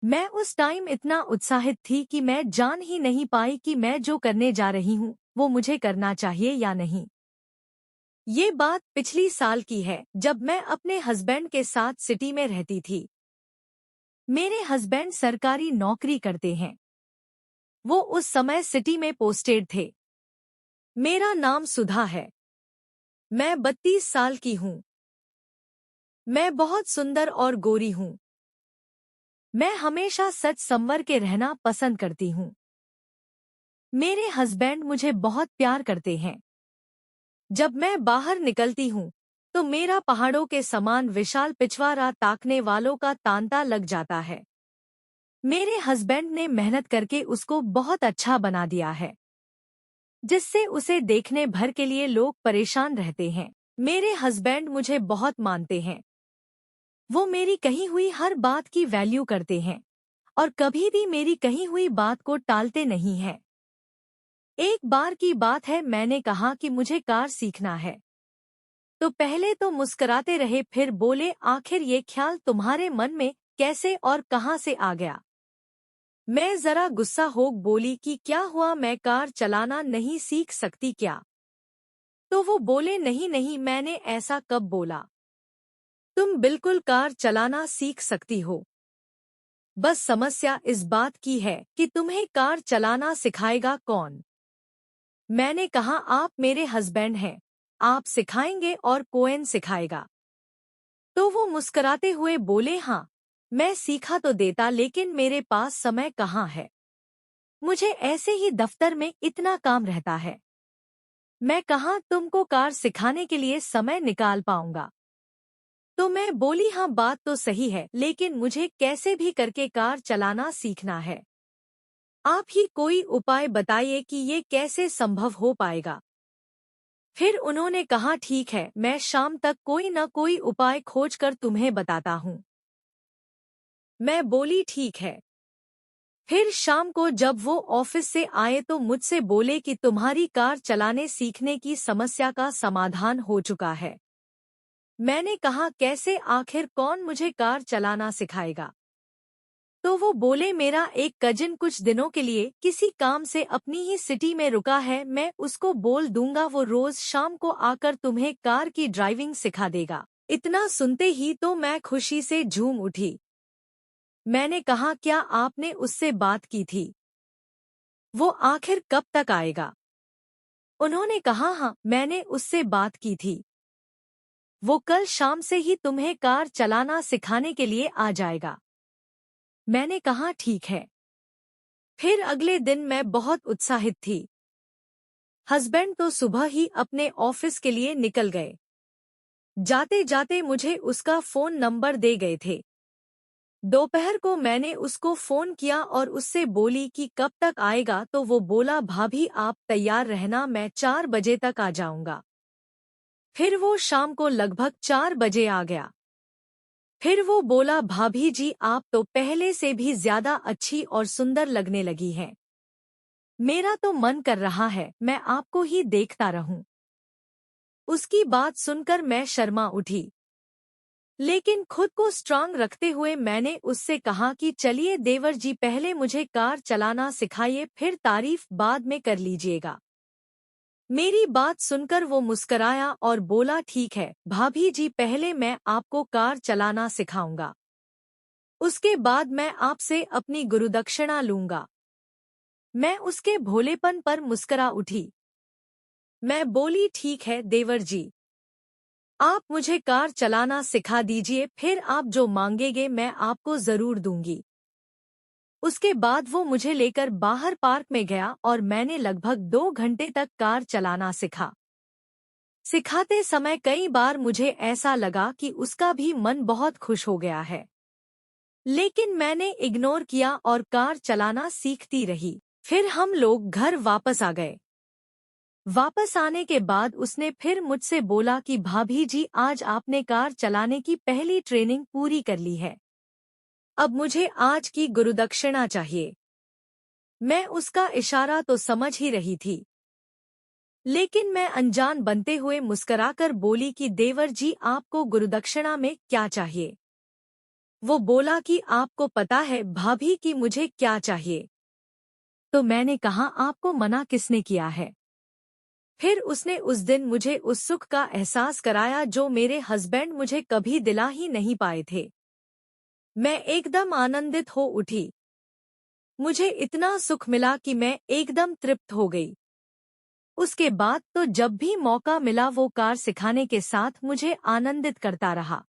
मैं उस टाइम इतना उत्साहित थी कि मैं जान ही नहीं पाई कि मैं जो करने जा रही हूँ वो मुझे करना चाहिए या नहीं। ये बात पिछली साल की है जब मैं अपने हस्बैंड के साथ सिटी में रहती थी। मेरे हस्बैंड सरकारी नौकरी करते हैं। वो उस समय सिटी में पोस्टेड थे। मेरा नाम सुधा है। मैं 32 साल की हूँ। मैं बहुत सुंदर और गोरी हूँ। मैं हमेशा सच संवर के रहना पसंद करती हूँ। मेरे हस्बैंड मुझे बहुत प्यार करते हैं। जब मैं बाहर निकलती हूँ तो मेरा पहाड़ों के समान विशाल पिछवाड़ा ताकने वालों का तांता लग जाता है। मेरे हस्बैंड ने मेहनत करके उसको बहुत अच्छा बना दिया है, जिससे उसे देखने भर के लिए लोग परेशान रहते हैं। मेरे हस्बैंड मुझे बहुत मानते हैं। वो मेरी कही हुई हर बात की वैल्यू करते हैं और कभी भी मेरी कही हुई बात को टालते नहीं हैं। एक बार की बात है, मैंने कहा कि मुझे कार सीखना है तो पहले तो मुस्कुराते रहे, फिर बोले आखिर ये ख्याल तुम्हारे मन में कैसे और कहां से आ गया। मैं जरा गुस्सा हो बोली कि क्या हुआ, मैं कार चलाना नहीं सीख सकती क्या। तो वो बोले नहीं नहीं, मैंने ऐसा कब बोला। तुम बिल्कुल कार चलाना सीख सकती हो। बस समस्या इस बात की है कि तुम्हें कार चलाना सिखाएगा कौन। मैंने कहा आप मेरे हस्बैंड हैं, आप सिखाएंगे और कोएन सिखाएगा। तो वो मुस्कुराते हुए बोले हाँ, मैं सीखा तो देता लेकिन मेरे पास समय कहाँ है। मुझे ऐसे ही दफ्तर में इतना काम रहता है। मैं कहाँ तुमको कार सिखाने के लिए समय निकाल पाऊंगा। तो मैं बोली हाँ बात तो सही है, लेकिन मुझे कैसे भी करके कार चलाना सीखना है। आप ही कोई उपाय बताइए कि ये कैसे संभव हो पाएगा। फिर उन्होंने कहा ठीक है, मैं शाम तक कोई न कोई उपाय खोजकर तुम्हें बताता हूँ। मैं बोली ठीक है। फिर शाम को जब वो ऑफिस से आए तो मुझसे बोले कि तुम्हारी कार चलाने सीखने की समस्या का समाधान हो चुका है। मैंने कहा कैसे, आखिर कौन मुझे कार चलाना सिखाएगा। तो वो बोले मेरा एक कजिन कुछ दिनों के लिए किसी काम से अपनी ही सिटी में रुका है, मैं उसको बोल दूंगा, वो रोज शाम को आकर तुम्हें कार की ड्राइविंग सिखा देगा। इतना सुनते ही तो मैं खुशी से झूम उठी। मैंने कहा क्या आपने उससे बात की थी, वो आखिर कब तक आएगा। उन्होंने कहा हाँ, मैंने उससे बात की थी, वो कल शाम से ही तुम्हें कार चलाना सिखाने के लिए आ जाएगा। मैंने कहा ठीक है। फिर अगले दिन मैं बहुत उत्साहित थी। हस्बैंड तो सुबह ही अपने ऑफिस के लिए निकल गए। जाते जाते मुझे उसका फोन नंबर दे गए थे। दोपहर को मैंने उसको फोन किया और उससे बोली कि कब तक आएगा, तो वो बोला भाभी आप तैयार रहना, मैं 4 बजे तक आ जाऊंगा। फिर वो शाम को लगभग 4 बजे आ गया। फिर वो बोला भाभी जी आप तो पहले से भी ज्यादा अच्छी और सुंदर लगने लगी हैं। मेरा तो मन कर रहा है मैं आपको ही देखता रहूं। उसकी बात सुनकर मैं शर्मा उठी, लेकिन खुद को स्ट्रांग रखते हुए मैंने उससे कहा कि चलिए देवर जी पहले मुझे कार चलाना सिखाइए, फिर तारीफ बाद में कर लीजिएगा। मेरी बात सुनकर वो मुस्कराया और बोला ठीक है भाभी जी, पहले मैं आपको कार चलाना सिखाऊंगा, उसके बाद मैं आपसे अपनी गुरुदक्षिणा लूंगा। मैं उसके भोलेपन पर मुस्करा उठी। मैं बोली ठीक है देवर जी, आप मुझे कार चलाना सिखा दीजिए, फिर आप जो मांगेंगे मैं आपको जरूर दूंगी। उसके बाद वो मुझे लेकर बाहर पार्क में गया और मैंने लगभग 2 घंटे तक कार चलाना सीखा। सिखाते समय कई बार मुझे ऐसा लगा कि उसका भी मन बहुत खुश हो गया है, लेकिन मैंने इग्नोर किया और कार चलाना सीखती रही। फिर हम लोग घर वापस आ गए। वापस आने के बाद उसने फिर मुझसे बोला कि भाभी जी आज आपने कार चलाने की पहली ट्रेनिंग पूरी कर ली है, अब मुझे आज की गुरुदक्षिणा चाहिए। मैं उसका इशारा तो समझ ही रही थी, लेकिन मैं अनजान बनते हुए मुस्कुराकर बोली कि देवर जी आपको गुरुदक्षिणा में क्या चाहिए। वो बोला कि आपको पता है भाभी कि मुझे क्या चाहिए। तो मैंने कहा आपको मना किसने किया है। फिर उसने उस दिन मुझे उस सुख का एहसास कराया जो मेरे हस्बैंड मुझे कभी दिला ही नहीं पाए थे। मैं एकदम आनंदित हो उठी। मुझे इतना सुख मिला कि मैं एकदम तृप्त हो गई। उसके बाद तो जब भी मौका मिला वो कार सिखाने के साथ मुझे आनंदित करता रहा।